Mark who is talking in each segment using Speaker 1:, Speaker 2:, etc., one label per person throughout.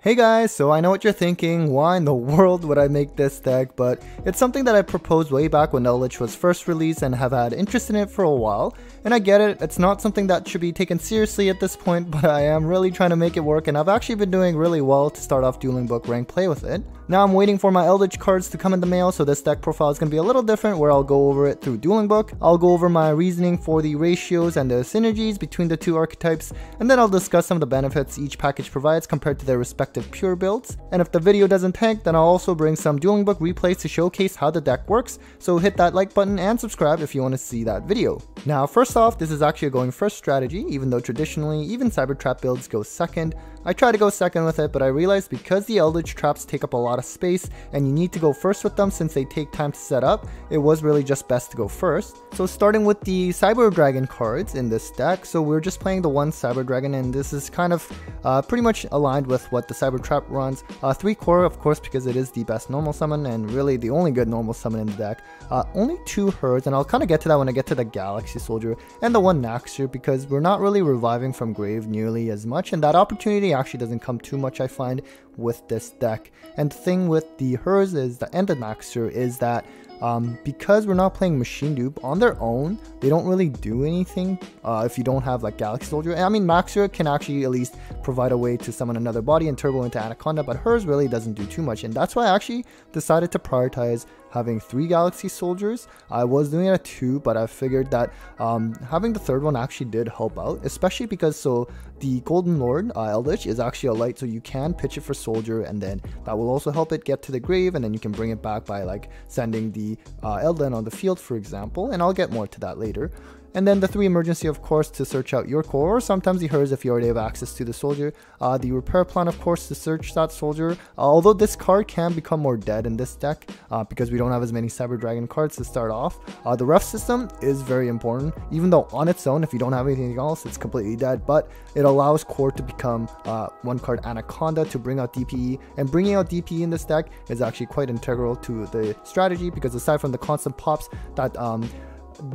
Speaker 1: Hey guys, so I know what you're thinking, why in the world would I make this deck, but it's something that I proposed way back when Eldritch was first released and have had interest in it for a while, and I get it, it's not something that should be taken seriously at this point, but I am really trying to make it work and I've actually been doing really well to start off Dueling Book rank play with it. Now I'm waiting for my Eldritch cards to come in the mail, so this deck profile is going to be a little different where I'll go over it through Dueling Book, I'll go over my reasoning for the ratios and the synergies between the two archetypes, and then I'll discuss some of the benefits each package provides compared to their respective pure builds. And if the video doesn't tank, then I'll also bring some Dueling Book replays to showcase how the deck works, so hit that like button and subscribe if you want to see that video. Now first off, this is actually a going first strategy, even though traditionally even Cyber Trap builds go second. I try to go second with it, but I realized because the Eldritch traps take up a lot of space and you need to go first with them since they take time to set up, it was really just best to go first. So starting with the Cyber Dragon cards in this deck, so we're just playing the one Cyber Dragon, and this is kind of pretty much aligned with what the Cyber Trap runs. 3 core of course because it is the best normal summon and really the only good normal summon in the deck. Only 2 Herds, and I'll kind of get to that when I get to the Galaxy Soldier, and the 1 Naxxter because we're not really reviving from grave nearly as much, and that opportunity actually doesn't come too much I find with this deck. And the thing with the Herds is that, and the Naxxter, is that because we're not playing Machine Dupe on their own, they don't really do anything if you don't have like Galaxy Soldier. And I mean, Naxxter can actually at least provide a way to summon another body and turbo into Anaconda, but hers really doesn't do too much, and that's why I actually decided to prioritize having 3 Galaxy Soldiers. I was doing it at 2, but I figured that having the third one actually did help out, especially because the Golden Lord Eldritch is actually a light, so you can pitch it for Soldier, and then that will also help it get to the grave, and then you can bring it back by like sending the Eldland on the field, for example, and I'll get more to that later. And then the 3 emergency, of course, to search out your core, or sometimes the Herds if you already have access to the soldier. The repair plan, of course, to search that soldier. Although this card can become more dead in this deck because we don't have as many Cyber Dragon cards to start off. The ref system is very important, even though on its own, if you don't have anything else, it's completely dead. But it allows core to become 1 card Anaconda to bring out DPE, and bringing out DPE in this deck is actually quite integral to the strategy because aside from the constant pops, that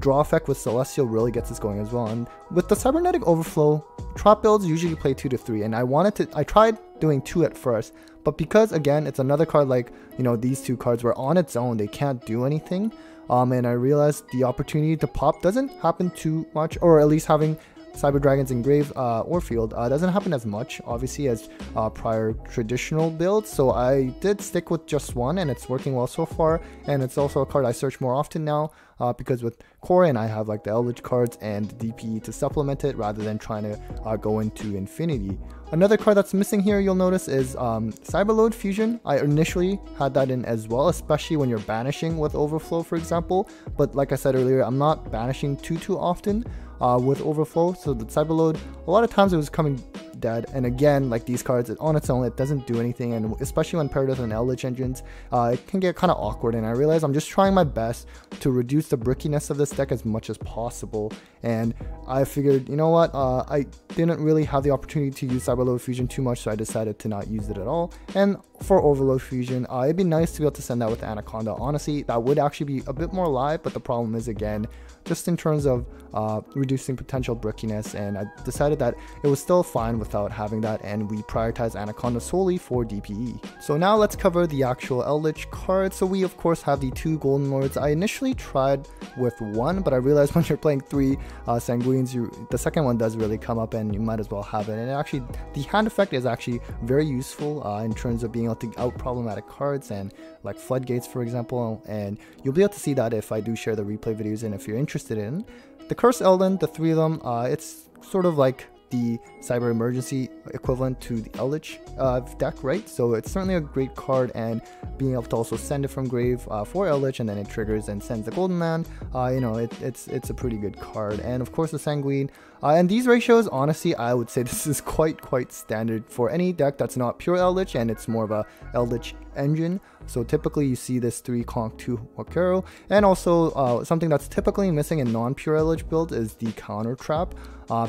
Speaker 1: draw effect with Celestial really gets us going as well. And with the Cybernetic Overflow, trap builds usually play 2 to 3, and I tried doing 2 at first, but because again it's another card like, you know, these 2 cards were on its own, they can't do anything, and I realized the opportunity to pop doesn't happen too much, or at least having Cyber Dragons in grave or field doesn't happen as much obviously as prior traditional builds, so I did stick with just 1 and it's working well so far. And it's also a card I search more often now because with core and I have like the Eldritch cards and DPE to supplement it rather than trying to go into infinity. Another card that's missing here you'll notice is Cyberload Fusion. I initially had that in as well, especially when you're banishing with Overflow, for example, but like I said earlier, I'm not banishing too often with Overflow, so the Cyberload, a lot of times it was coming dead, and again, like these cards on its own, it doesn't do anything, and especially when paired with an Eldritch engines, it can get kind of awkward, and I realize I'm just trying my best to reduce the brickiness of this deck as much as possible. And I figured, you know what, I didn't really have the opportunity to use Cyberload Fusion too much, so I decided to not use it at all. And for Overload Fusion, it'd be nice to be able to send that with Anaconda. Honestly, that would actually be a bit more live, but the problem is, again, just in terms of reducing potential brickiness, and I decided that it was still fine without having that, and we prioritize Anaconda solely for DPE. So now let's cover the actual Eldritch cards. So we of course have the 2 Golden Lords. I initially tried with 1, but I realized when you're playing 3 Sanguines, the second one does really come up and you might as well have it. And actually the hand effect is actually very useful in terms of being able to out problematic cards and like Floodgates, for example, and you'll be able to see that if I do share the replay videos and if you're interested in. The Cursed Eldland, the 3 of them, it's sort of like the Cyber Emergency equivalent to the Eldritch deck, right? So it's certainly a great card, and being able to also send it from grave for Eldritch, and then it triggers and sends the Golden Land, you know, it's a pretty good card. And of course the Sanguine, and these ratios, honestly, I would say this is quite standard for any deck that's not pure Eldritch and it's more of a Eldritch engine. So typically you see this 3 Conk 2 Wakero, and also something that's typically missing in non-pure Eldritch builds is the counter trap.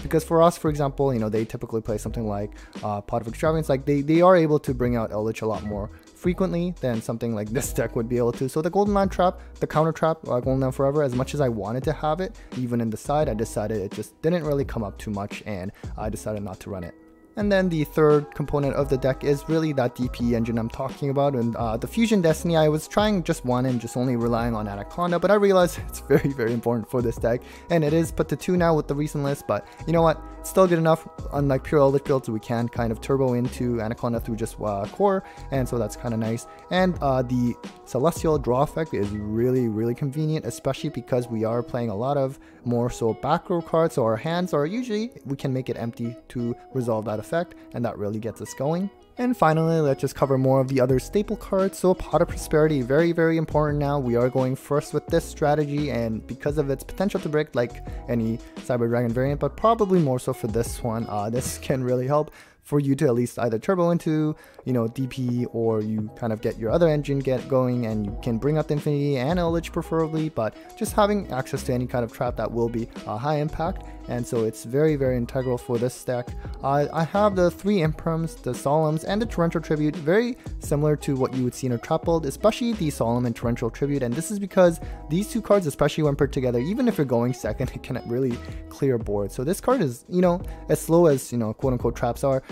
Speaker 1: Because for us, for example, you know, they typically play something like Pot of Extravagance, like they are able to bring out Eldritch a lot more frequently than something like this deck would be able to. So the Golden Land trap, the counter trap, Golden Land Forever, as much as I wanted to have it, even in the side, I decided it just didn't really come up too much, and I decided not to run it. And then the third component of the deck is really that DP engine I'm talking about. And the Fusion Destiny, I was trying just one and just only relying on Anaconda, but I realized it's very, very important for this deck. And it is put to 2 now with the recent list, but you know what? It's still good enough. Unlike pure Eldritch builds, we can kind of turbo into Anaconda through just core, and so that's kind of nice. And the Celestial draw effect is really, really convenient, especially because we are playing a lot of more so back row cards, so our hands are usually, we can make it empty to resolve that effect, and that really gets us going. And finally, let's just cover more of the other staple cards. So Pot of Prosperity, very, very important now. We are going first with this strategy, and because of its potential to break like any Cyber Dragon variant, but probably more so for this one, this can really help for you to at least either turbo into, you know, DP, or you kind of get your other engine going and you can bring up the Infinity and Eldritch preferably, but just having access to any kind of trap that will be high impact. And so it's very, very integral for this deck. I have the 3 Imprims, the Solemns, and the Torrential Tribute, very similar to what you would see in a trap build, especially the Solemn and Torrential Tribute. And this is because these 2 cards, especially when put together, even if you're going second, it can really clear board. So this card is, you know, as slow as, you know, quote unquote traps are,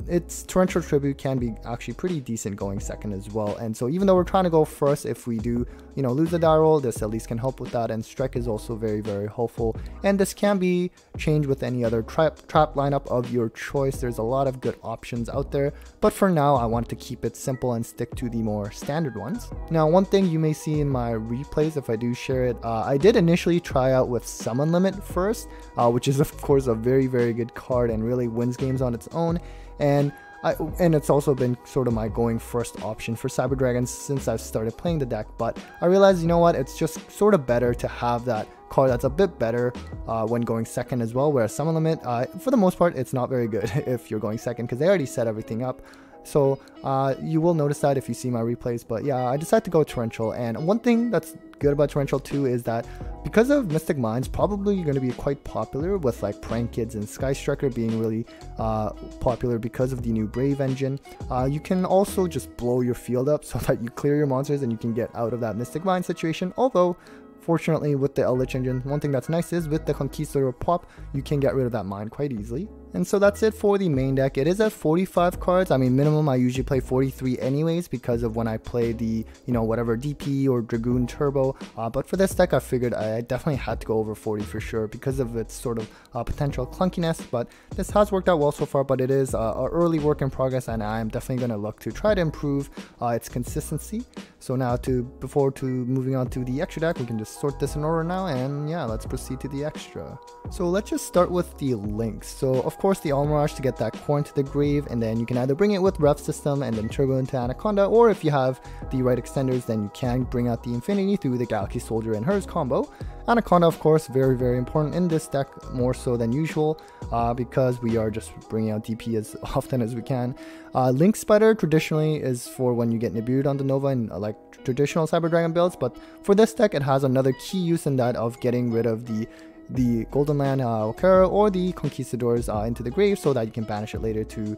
Speaker 1: its Torrential Tribute can be actually pretty decent going second as well. And so even though we're trying to go first, if we do, you know, lose the die roll, this at least can help with that. And Strike is also very, very helpful. And this can be changed with any other trap lineup of your choice. There's a lot of good options out there, but for now I want to keep it simple and stick to the more standard ones. Now, one thing you may see in my replays, if I do share it, I did initially try out with Summon Limit first, which is of course a very, very good card and really wins games on its own. And it's also been sort of my going first option for Cyber Dragons since I've started playing the deck, but I realized, you know what, it's just sort of better to have that card that's a bit better when going second as well, whereas Summon Limit, for the most part, it's not very good if you're going second because they already set everything up. So you will notice that if you see my replays, but yeah, I decided to go Torrential. And one thing that's good about Torrential too is that because of Mystic Minds probably going to be quite popular, with like Prank Kids and Sky Striker being really popular because of the new Brave engine, you can also just blow your field up so that you clear your monsters and you can get out of that Mystic Mind situation. Although fortunately with the Eldritch engine, one thing that's nice is with the Conquistador pop, you can get rid of that mind quite easily. And so that's it for the main deck. It is at 45 cards. I mean, minimum I usually play 43 anyways because of when I play the, you know, whatever DP or Dragoon Turbo. But for this deck, I figured I definitely had to go over 40 for sure because of its sort of potential clunkiness. But this has worked out well so far, but it is an early work in progress, and I am definitely going to look to try to improve its consistency. So now before moving on to the extra deck, we can just sort this in order now, and yeah, let's proceed to the extra. So let's just start with the links. So of course the Almirage to get that core into the grave, and then you can either bring it with Rev System and then turbo into Anaconda, or if you have the right extenders, then you can bring out the Infinity through the Galaxy Soldier and hers combo. Anaconda, of course, very, very important in this deck, more so than usual, because we are just bringing out DP as often as we can. Link Spider traditionally is for when you get Nibiru on the Nova and like traditional Cyber Dragon builds, but for this deck it has another key use in that of getting rid of the Golden Land Okera or the Conquistadors into the grave, so that you can banish it later to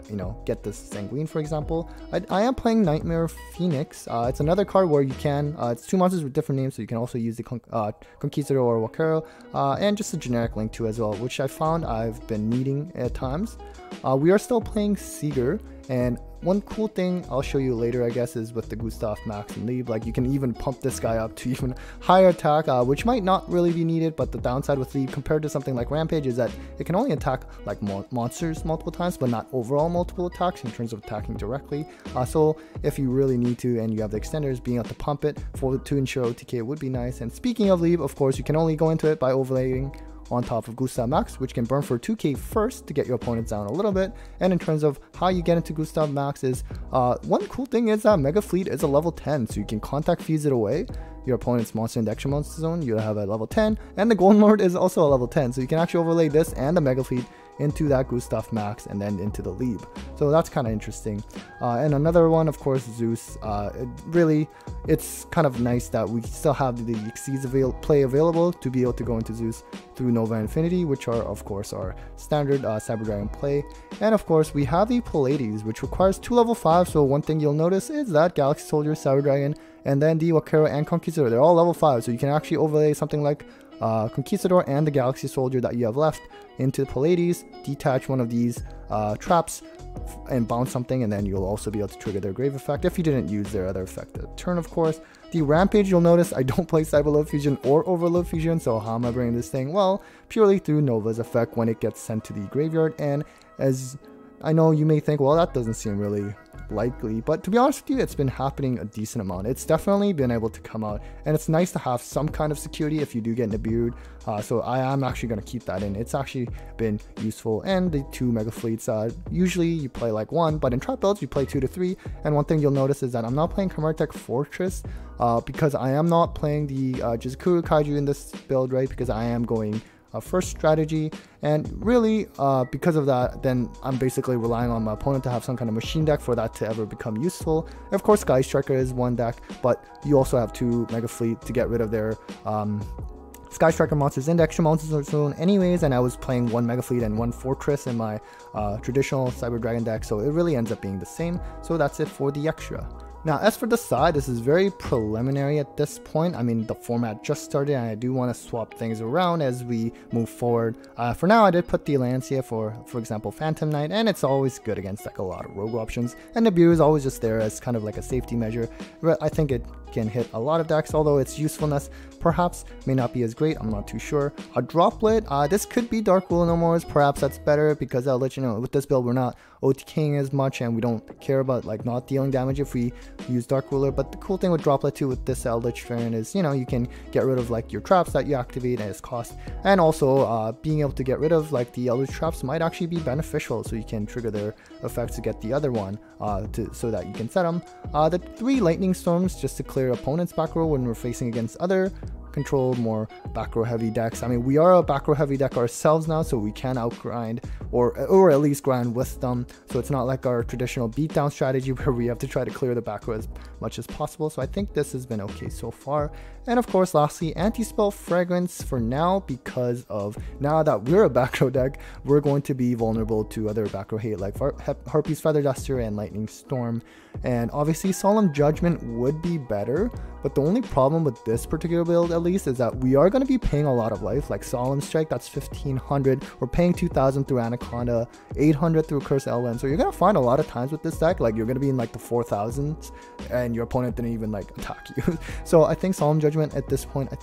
Speaker 1: you know, get this Sanguine, for example. I am playing Nightmare Phoenix. It's another card where you can, it's 2 monsters with different names, so you can also use the Conquistador or Wakero, and just a generic link too as well, which I found I've been needing at times. We are still playing Seeger, and one cool thing I'll show you later, I guess, is with the Gustav, Max, and Lieb, like you can even pump this guy up to even higher attack, which might not really be needed, but the downside with Lieb compared to something like Rampage is that it can only attack like monsters multiple times, but not overall multiple attacks in terms of attacking directly. So if you really need to and you have the extenders, being able to pump it to ensure OTK would be nice. And speaking of Lieb, of course, you can only go into it by overlaying on top of Gustav Max, which can burn for 2k first to get your opponents down a little bit. And in terms of how you get into Gustav Max is, one cool thing is that Mega Fleet is a level 10, so you can contact fees it away. Your opponent's monster in the extra monster zone, you have a level 10, and the Golden Lord is also a level 10, so you can actually overlay this and the Mega Fleet into that Gustav Max and then into the Lieb. So that's kind of interesting. And another one, of course, Zeus. It's kind of nice that we still have the Xyz play available to be able to go into Zeus through Nova Infinity, which are, of course, our standard Cyber Dragon play. And of course, we have the Pallades, which requires 2 level 5. So one thing you'll notice is that Galaxy Soldier, Cyber Dragon, and then the Wakero and Conquistador, they're all level 5. So you can actually overlay something like Conquistador and the Galaxy Soldier that you have left into the Pallades, detach one of these traps and bounce something, and then you'll also be able to trigger their grave effect if you didn't use their other effect at turn, of course. The Rampage, you'll notice I don't play Cyberload Fusion or Overload Fusion, so how am I bringing this thing? Well, purely through Nova's effect when it gets sent to the graveyard. And as I know you may think, well, that doesn't seem really likely, but to be honest with you, it's been happening a decent amount. It's definitely been able to come out, and it's nice to have some kind of security if you do get Nibirued. So I am actually going to keep that in. It's actually been useful. And the 2 Mega Fleets, usually you play like 1, but in trap builds you play 2 to 3. And one thing you'll notice is that I'm not playing Chimera Tech Fortress because I am not playing the Jizukuru Kaiju in this build, right? Because I am going first strategy, and really because of that, then I'm basically relying on my opponent to have some kind of machine deck for that to ever become useful. And of course Sky Striker is one deck, but you also have 2 Mega Fleet to get rid of their Sky Striker monsters in the extra monsters zone anyways, and I was playing 1 Mega Fleet and 1 Fortress in my traditional Cyber Dragon deck, so it really ends up being the same. So that's it for the extra. Now, as for the side, this is very preliminary at this point. I mean, the format just started, and I do want to swap things around as we move forward. For now, I did put the Lancia for example, Phantom Knight, and it's always good against like a lot of rogue options. And Nibiru is always just there as kind of like a safety measure. But I think it can hit a lot of decks, although its usefulness perhaps may not be as great. I'm not too sure. A Droplet, this could be Dark Ruler No More. Perhaps that's better because I'll let you know with this build we're not OTKing as much, and we don't care about like not dealing damage if we use Dark Ruler. But the cool thing with Droplet too with this Eldritch variant is, you know, you can get rid of like your traps that you activate at its cost, and also being able to get rid of like the Eldritch traps might actually be beneficial, so you can trigger their effects to get the other one so that you can set them. The 3 Lightning Storms just to clear opponent's back row when we're facing against other control more back row heavy decks. I mean, we are a back row heavy deck ourselves now, so we can outgrind or at least grind with them. So it's not like our traditional beatdown strategy where we have to try to clear the back row as much as possible. So I think this has been okay so far. And of course, lastly, Anti-Spell Fragrance for now, because of now that we're a back row deck, we're going to be vulnerable to other back row hate like Harpy's Feather Duster and Lightning Storm. And obviously Solemn Judgment would be better, but the only problem with this particular build at least is that we are going to be paying a lot of life, like Solemn Strike, that's 1500, we're paying 2000 through Anaconda, 800 through Curse Elven. So you're going to find a lot of times with this deck, like you're going to be in like the 4000s and your opponent didn't even like attack you. So I think Solemn Judgment at this point,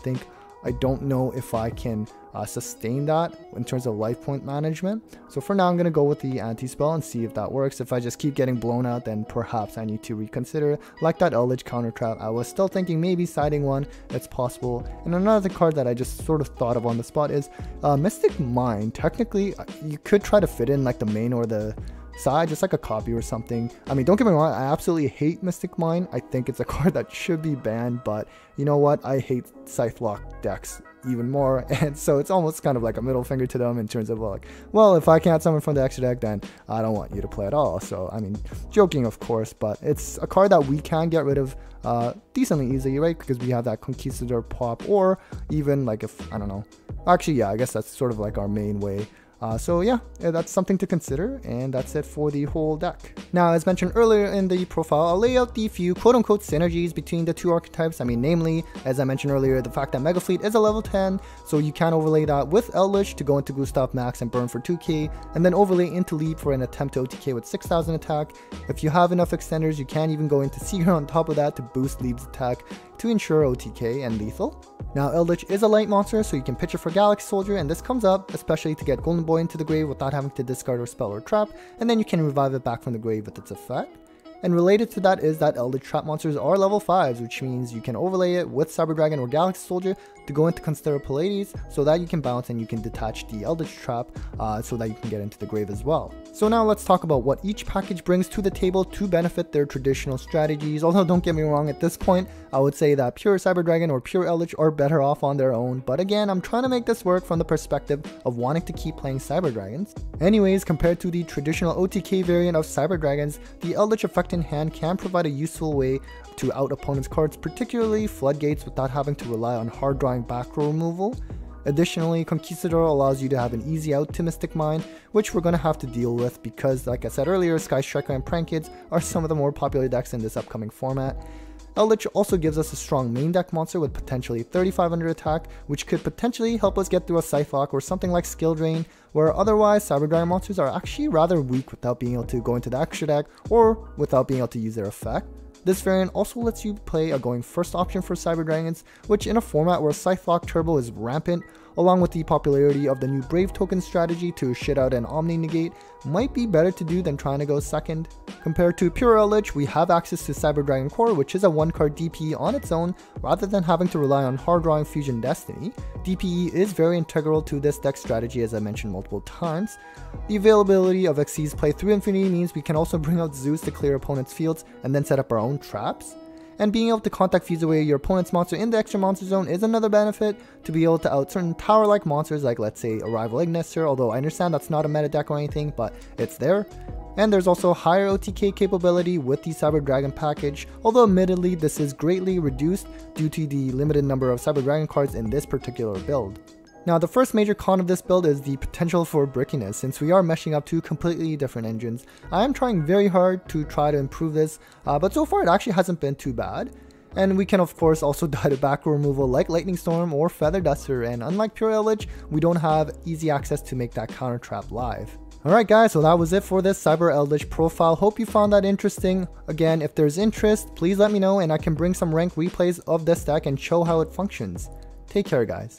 Speaker 1: I don't know if I can sustain that in terms of life point management. So for now, I'm going to go with the anti-spell and see if that works. If I just keep getting blown out, then perhaps I need to reconsider. Like that Eldritch counter trap, I was still thinking maybe siding one, it's possible. And another card that I just sort of thought of on the spot is Mystic Mind. Technically, you could try to fit in like the main or the side, just like a copy or something. I mean, don't get me wrong, I absolutely hate Mystic Mind. I think it's a card that should be banned, but you know what? I hate Scythe Lock decks even more, and so it's almost kind of like a middle finger to them in terms of like, well, if I can't summon from the extra deck, then I don't want you to play at all. So I mean, joking of course, but it's a card that we can get rid of decently easily, right? Because we have that Conquistador pop, or even like if, I don't know, actually yeah, I guess that's sort of like our main way. So yeah, that's something to consider, and that's it for the whole deck. Now, as mentioned earlier in the profile, I'll lay out the few quote-unquote synergies between the two archetypes. I mean, namely, as I mentioned earlier, the fact that Mega Fleet is a level 10, so you can overlay that with Eldritch to go into Gustav Max and burn for 2k, and then overlay into Leap for an attempt to OTK with 6000 attack. If you have enough extenders, you can even go into Seeker on top of that to boost Leap's attack to ensure OTK and lethal. Now, Eldritch is a light monster, so you can pitch it for Galaxy Soldier, and this comes up especially to get Golden Boy into the grave without having to discard or spell or trap, and then you can revive it back from the grave with its effect. And related to that is that Eldritch trap monsters are level 5s, which means you can overlay it with Cyber Dragon or Galaxy Soldier to go into Consider Pallades, so that you can bounce and you can detach the Eldritch trap so that you can get into the grave as well. So now let's talk about what each package brings to the table to benefit their traditional strategies. Although don't get me wrong, at this point I would say that pure Cyber Dragon or pure Eldritch are better off on their own, but again, I'm trying to make this work from the perspective of wanting to keep playing Cyber Dragons. Anyways, compared to the traditional OTK variant of Cyber Dragons, the Eldritch effect in hand can provide a useful way to out opponent's cards, particularly Floodgates, without having to rely on hard drawing back row removal. Additionally, Conquistador allows you to have an easy out to Mystic Mind, which we're going to have to deal with because, like I said earlier, Sky Striker and Prank Kids are some of the more popular decks in this upcoming format. Eldritch also gives us a strong main deck monster with potentially 3500 attack, which could potentially help us get through a Scythe Lock or something like Skill Drain, where otherwise Cyber Dragon monsters are actually rather weak without being able to go into the extra deck or without being able to use their effect. This variant also lets you play a going first option for Cyber Dragons, which in a format where Scythe Lock Turbo is rampant, along with the popularity of the new Brave token strategy to shit out an Omni Negate, might be better to do than trying to go second. Compared to pure Eldritch, we have access to Cyber Dragon Core, which is a 1-card DPE on its own, rather than having to rely on hard drawing Fusion Destiny. DPE is very integral to this deck strategy, as I mentioned multiple times. The availability of Xyz play through Infinity means we can also bring out Zeus to clear opponents' fields and then set up our own traps. And being able to contact fuse away your opponent's monster in the extra monster zone is another benefit, to be able to out certain tower-like monsters like, let's say, Arrival Ignister, although I understand that's not a meta deck or anything, but it's there. And there's also higher OTK capability with the Cyber Dragon package, although admittedly this is greatly reduced due to the limited number of Cyber Dragon cards in this particular build. Now, the first major con of this build is the potential for brickiness, since we are meshing up two completely different engines. I am trying very hard to try to improve this, but so far it actually hasn't been too bad. And we can of course also die to back row removal like Lightning Storm or Feather Duster, and unlike pure Eldritch, we don't have easy access to make that counter trap live. Alright guys, so that was it for this Cyber Eldritch profile. Hope you found that interesting. Again, if there's interest, please let me know and I can bring some rank replays of this deck and show how it functions. Take care guys.